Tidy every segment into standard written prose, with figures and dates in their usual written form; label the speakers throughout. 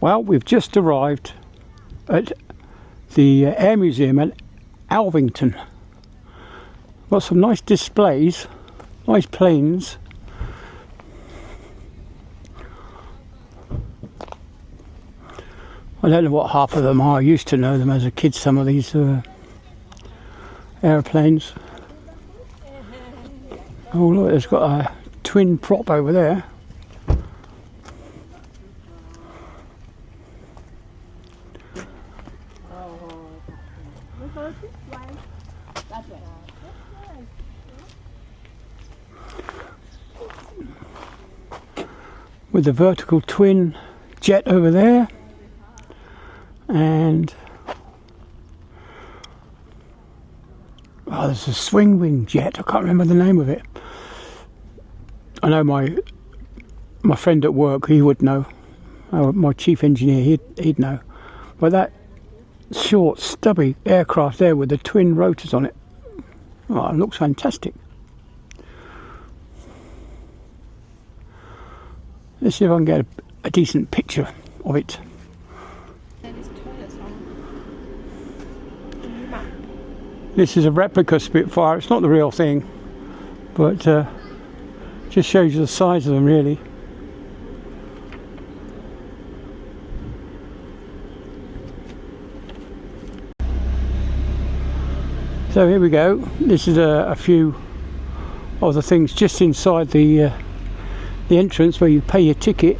Speaker 1: Well, we've just arrived at the Air Museum at ELVINGTON. Got some nice displays, nice planes. I don't know what half of them are. I used to know them as a kid, some of these aeroplanes. Oh look, it's got a twin prop over there. With the vertical twin jet over there, and there's a swing wing jet. I can't remember the name of it. I know my friend at work, he would know. My chief engineer, he'd know. But that short stubby aircraft there with the twin rotors on it, oh, it looks fantastic. Let's see if I can get a decent picture of it. This is a replica Spitfire. It's not the real thing, but just shows you the size of them, really. So here we go. This is a few of the things just inside the entrance where you pay your ticket.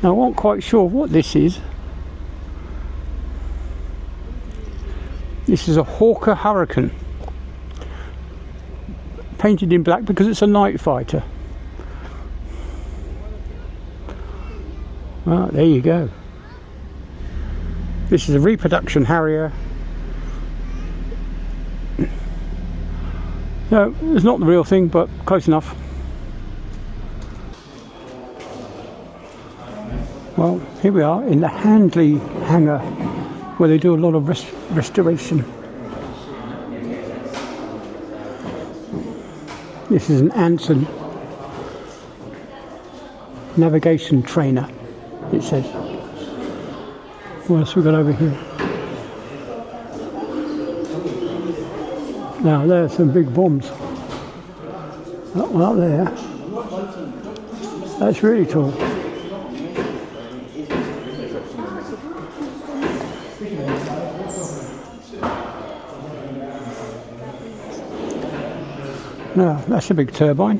Speaker 1: Now, I wasn't quite sure what this is. This is a Hawker Hurricane, painted in black because it's a night fighter. Well, there you go. This is a reproduction Harrier. No, it's not the real thing, but close enough. Well, here we are in the Handley hangar, where they do a lot of restoration. This is an Anson navigation trainer, it says. What else we got over here? Now there's some big bombs. That one up there. That's really tall. Now that's a big turbine.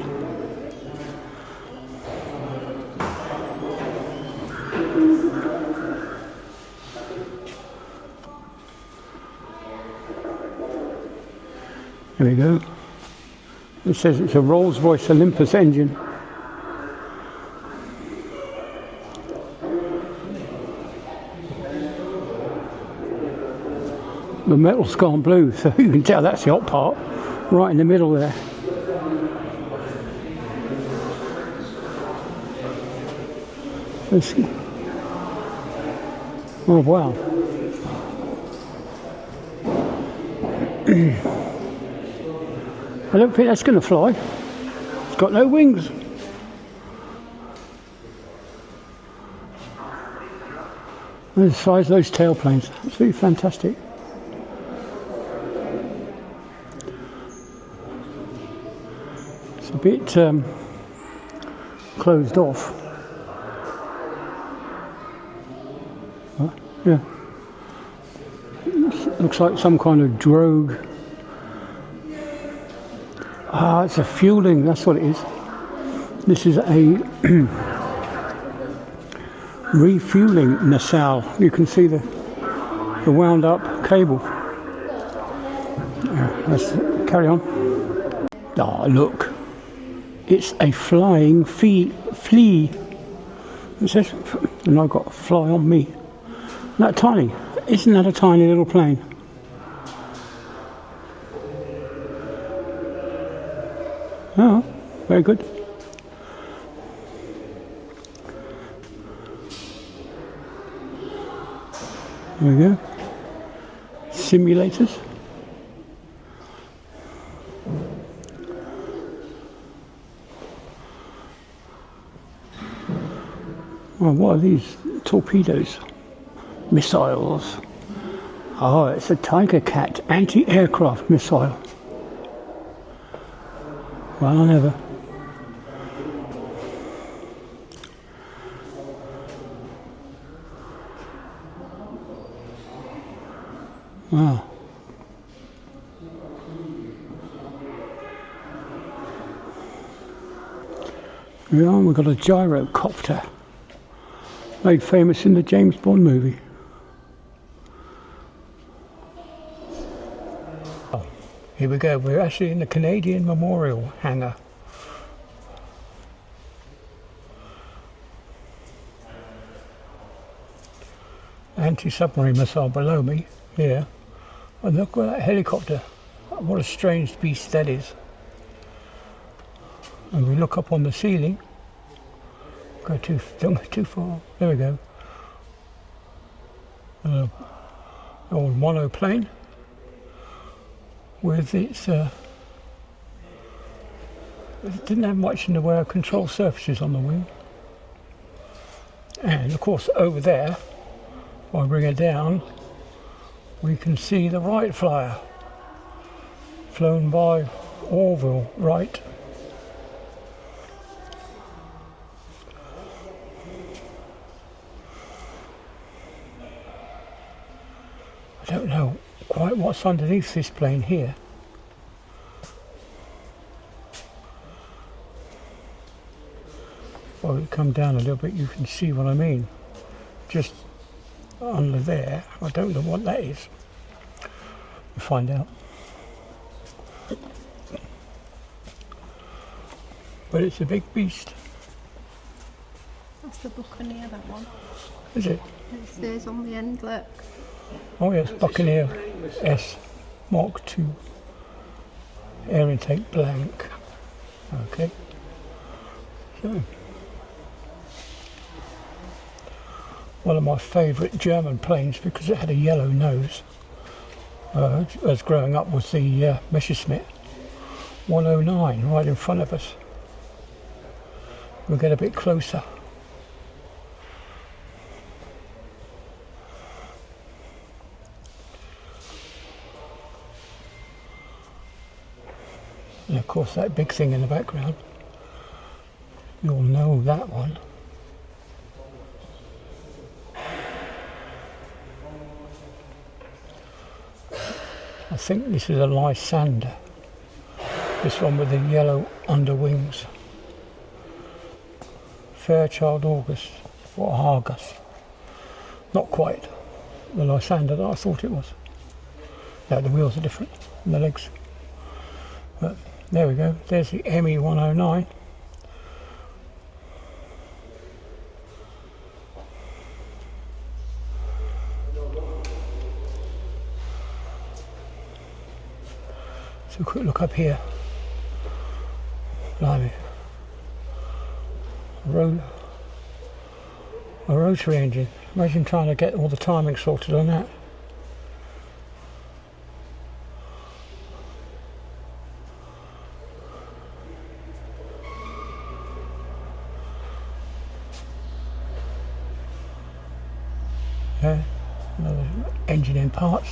Speaker 1: There we go. It says it's a Rolls-Royce Olympus engine. The metal's gone blue, so you can tell that's the hot part, right in the middle there. Oh wow. I don't think that's going to fly. It's got no wings. The size of those tailplanes, absolutely fantastic. It's a bit closed off. Yeah. Looks like some kind of drogue. Ah, it's a fueling, that's what it is. This is a refueling nacelle. You can see the wound up cable. Let's carry on. Ah, look. It's a flying flea. It says, and I've got a fly on me. That tiny. Isn't that a tiny little plane? Oh, very good. There we go. Simulators. Well, what are these torpedoes, missiles. Oh, it's a Tiger Cat anti-aircraft missile. Well, I never. Wow. Yeah, we've got a gyrocopter, made famous in the James Bond movie. Oh, here we go, we're actually in the Canadian Memorial hangar. Anti-submarine missile below me, here. And look at that helicopter, what a strange beast that is. And we look up on the ceiling, don't go too far, there we go. Old monoplane with its, it didn't have much in the way of control surfaces on the wing. And of course over there, if I bring it down, we can see the Wright Flyer, flown by Orville Wright. I don't know quite what's underneath this plane here. Well, if you come down a little bit you can see what I mean. Just under there, I don't know what that is. We'll find out. But it's a big beast.
Speaker 2: That's the Buccaneer, that one.
Speaker 1: Is it?
Speaker 2: It says on the end, look.
Speaker 1: Oh yes, Buccaneer S Mark II. Air intake blank. Okay. So, one of my favourite German planes because it had a yellow nose. As growing up was the Messerschmitt 109 right in front of us. We'll get a bit closer. And of course that big thing in the background, you'll know that one. I think this is a Lysander, this one with the yellow underwings. Fairchild August, or Argus. Not quite the Lysander that I thought it was. Yeah, the wheels are different and the legs. But there we go, there's the ME 109. So a quick look up here. Blimey. A rotary engine. Imagine trying to get all the timing sorted on that. Yeah, another engine in parts.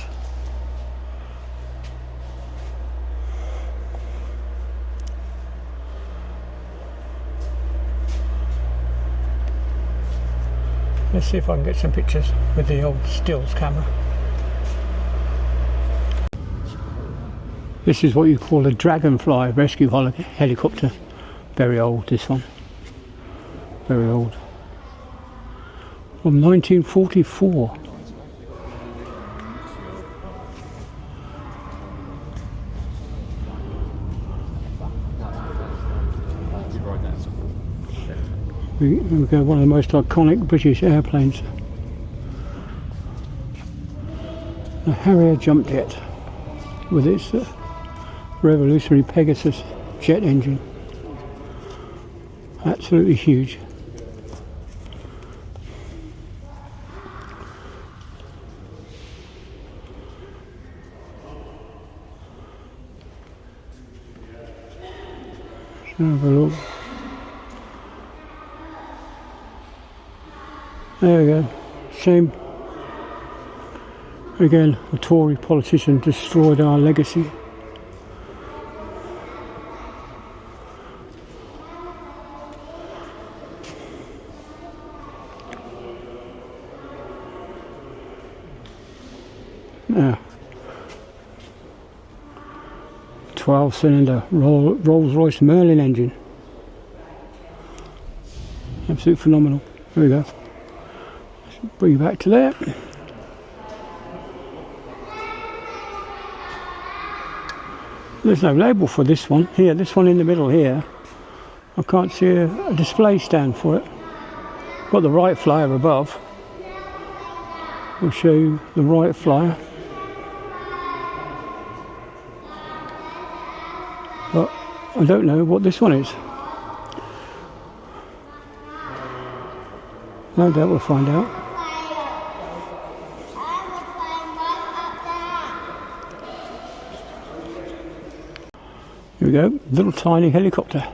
Speaker 1: Let's see if I can get some pictures with the old stills camera. This is what you call a Dragonfly rescue helicopter. Very old, this one. Very old. From 1944. We go, one of the most iconic British airplanes. The Harrier jump jet with its revolutionary Pegasus jet engine. Absolutely huge. Let's have a look. There we go. Shame. Again, a Tory politician destroyed our legacy. Now, 12-cylinder Rolls-Royce Merlin engine. Absolutely phenomenal. There we go. Bring you back to there. There's no label for this one. Here, this one in the middle here. I can't see a display stand for it. Got the right flyer above. I'll show you the right flyer. But I don't know what this one is. No doubt we'll find out. Here we go, little tiny helicopter.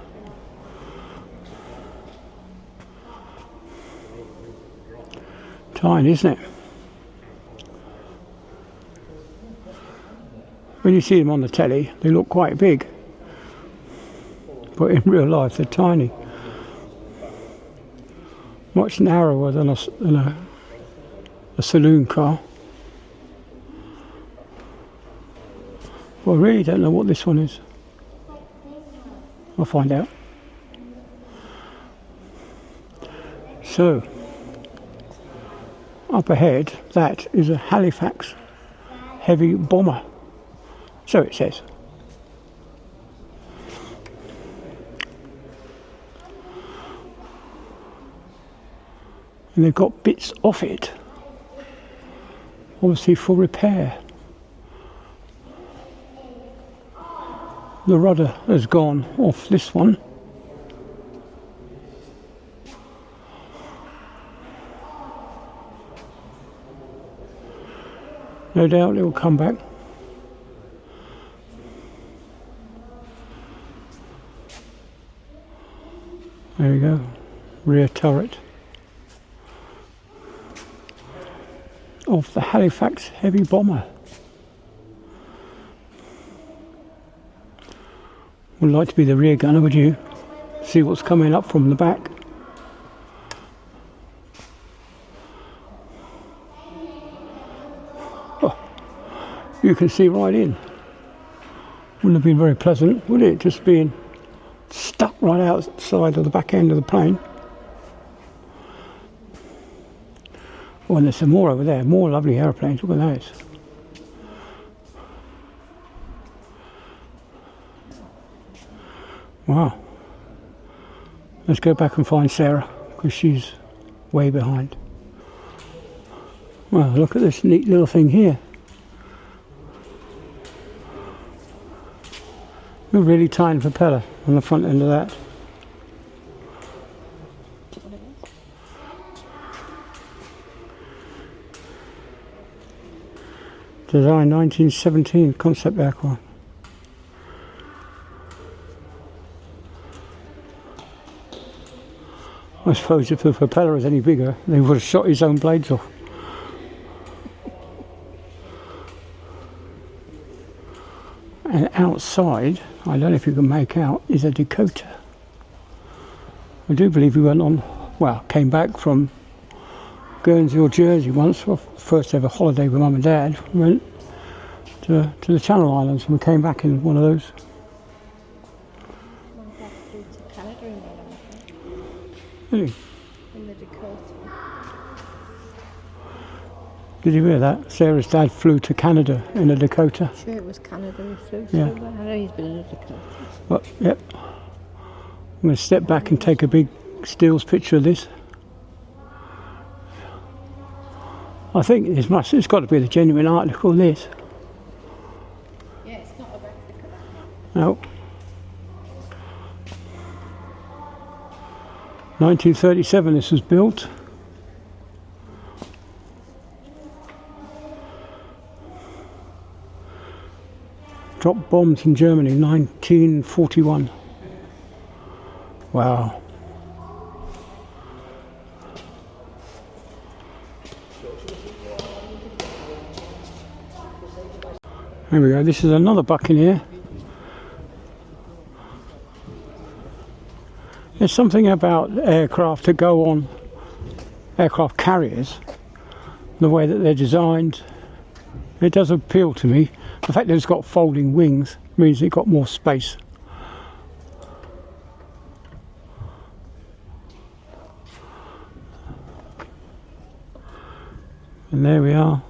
Speaker 1: Tiny, isn't it? When you see them on the telly, they look quite big. But in real life, they're tiny. Much narrower than a saloon car. Well, I really don't know what this one is. I'll find out. So, up ahead, that is a Halifax heavy bomber. So it says. And they've got bits off it, obviously for repair. The rudder has gone off this one. No doubt it will come back. There we go, rear turret of the Halifax heavy bomber. Would like to be the rear gunner, would you? See what's coming up from the back. Oh, you can see right in. Wouldn't have been very pleasant, would it? Just being stuck right outside of the back end of the plane. Oh, and there's some more over there, more lovely aeroplanes. Look at those. Wow. Let's go back and find Sarah, because she's way behind. Well, look at this neat little thing here. A really tiny propeller on the front end of that. Design 1917 concept aircraft. I suppose if the propeller was any bigger, they would have shot his own blades off. And outside, I don't know if you can make out, is a Dakota. I do believe we went on, well, came back from Guernsey or Jersey once, for first ever holiday with Mum and Dad. We went to the Channel Islands and we came back in one of those. Really?
Speaker 2: In the Dakota.
Speaker 1: Did you hear that? Sarah's dad flew to Canada in a Dakota.
Speaker 2: Sure, it was Canada he flew to,
Speaker 1: Yeah.
Speaker 2: but I know he's been in a Dakota.
Speaker 1: But, yep. I'm going to step back and take a big stills picture of this. I think it's got to be the genuine article, this.
Speaker 2: Yeah, it's not a replica.
Speaker 1: No. 1937 this was built. Dropped bombs in Germany, 1941. Wow. There we go, this is another Buccaneer. There's something about aircraft that go on, aircraft carriers, the way that they're designed, it does appeal to me. The fact that it's got folding wings means it's got more space. And there we are,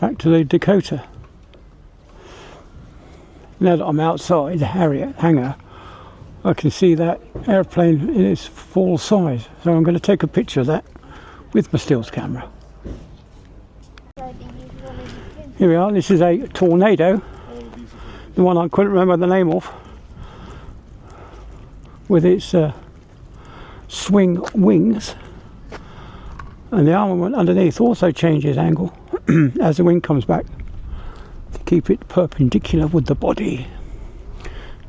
Speaker 1: back to the Dakota. Now that I'm outside the Harrier hangar, I can see that airplane in its full size, so I'm going to take a picture of that with my stills camera. Here we are, this is a Tornado, the one I couldn't remember the name of, with its swing wings, and the armament underneath also changes angle as the wing comes back to keep it perpendicular with the body.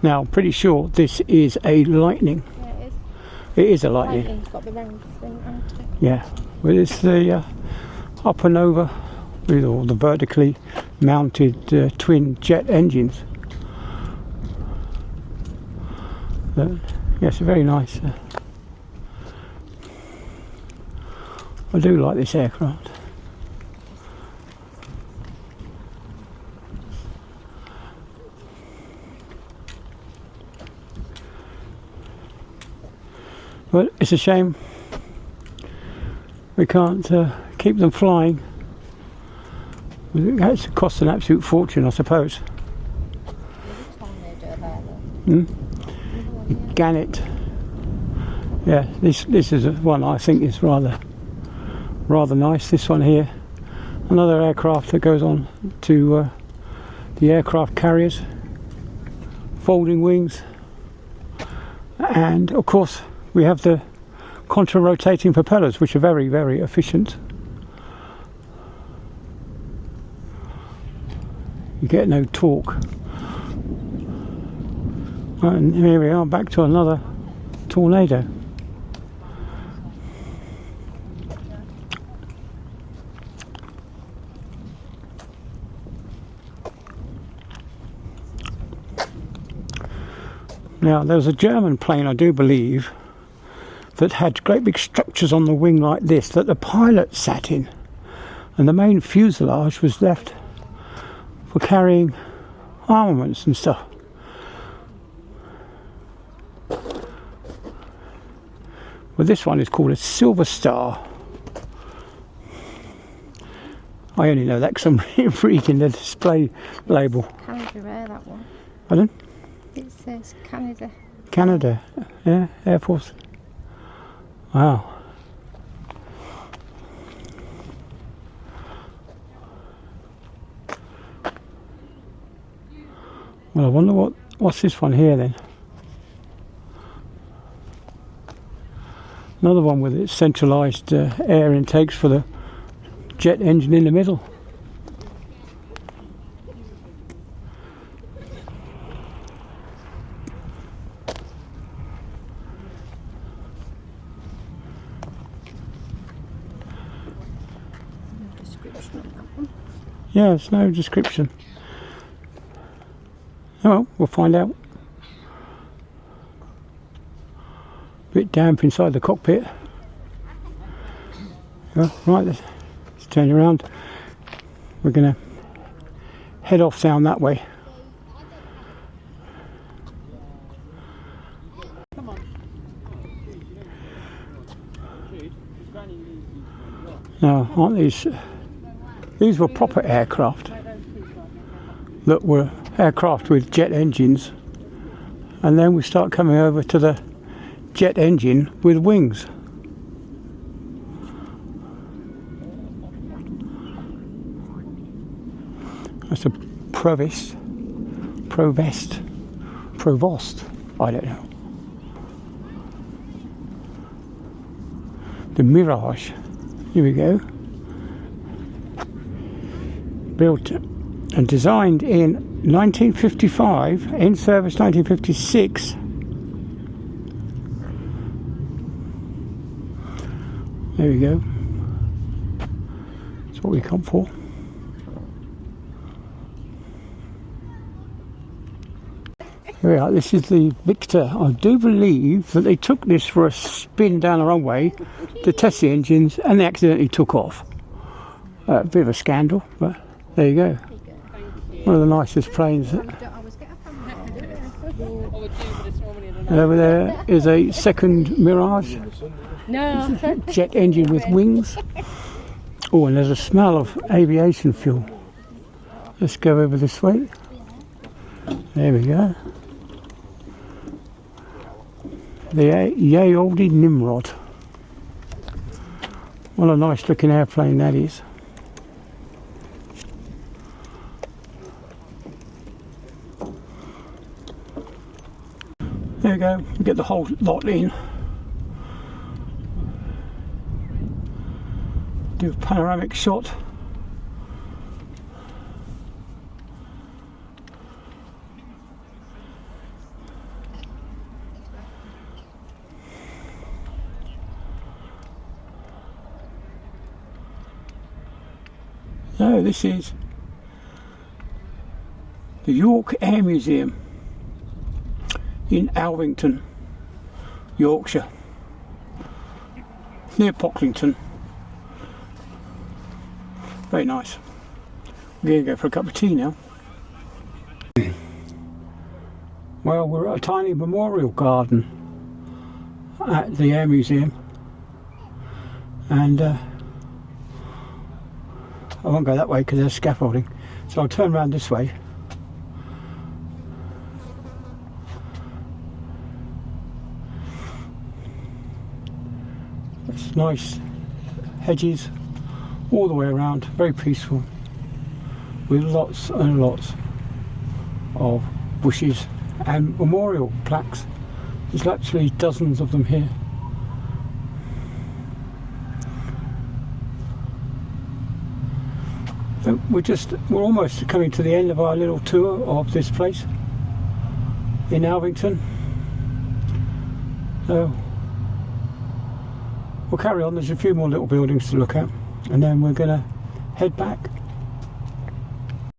Speaker 1: Now I'm pretty sure this is a Lightning.
Speaker 2: Yeah, it is.
Speaker 1: It is a Lightning.
Speaker 2: Lightning's got the round thing, hasn't it?
Speaker 1: Yeah, but it's the up and over with all the vertically mounted twin jet engines. Yes, very nice. I do like this aircraft. But it's a shame we can't keep them flying. It's cost an absolute fortune, I suppose. Gannet. Yeah, this is one I think is rather nice. This one here, another aircraft that goes on to the aircraft carriers, folding wings, and of course we have the contra-rotating propellers, which are very, very efficient. You get no torque. And here we are, back to another Tornado. Now there was a German plane, I do believe, that had great big structures on the wing like this that the pilot sat in, and the main fuselage was left for carrying armaments and stuff. Well, this one is called a Silver Star. I only know that because I'm reading the display label.
Speaker 2: Canada Air, that one.
Speaker 1: Pardon?
Speaker 2: It says Canada.
Speaker 1: Canada, yeah, Air Force. Wow. Well, I wonder what's this one here then. Another one with its centralised air intakes for the jet engine in the middle.
Speaker 2: No description on that one.
Speaker 1: Yeah, there's no description. Oh well, we'll find out. Bit damp inside the cockpit. Well, right, let's turn around. We're going to head off down that way. Now, aren't these were proper aircraft that were aircraft with jet engines, and then we start coming over to the jet engine with wings. That's a Provost, I don't know. The Mirage, here we go. Built and designed in 1955, in service 1956. There we go. That's what we come for. Here we are, this is the Victor. I do believe that they took this for a spin down the runway to test the engines and they accidentally took off. A bit of a scandal, but there you go. One of the nicest planes. And over there is a second Mirage.
Speaker 2: No.
Speaker 1: Jet engine with wings. Oh, and there's a smell of aviation fuel. Let's go over this way. There we go. The yay oldie Nimrod. What a nice looking airplane that is. There we go, we get the whole lot in. Do a panoramic shot. So this is the York Air Museum in ELVINGTON, Yorkshire, near Pocklington. Very nice. We're going to go for a cup of tea now. Well, we're at a tiny memorial garden at the Air Museum, and I won't go that way because there's scaffolding, so I'll turn around this way. It's nice hedges all the way around, very peaceful, with lots and lots of bushes and memorial plaques. There's actually dozens of them here. So we're almost coming to the end of our little tour of this place in ELVINGTON. So we'll carry on. There's a few more little buildings to look at, and then we're going to head back.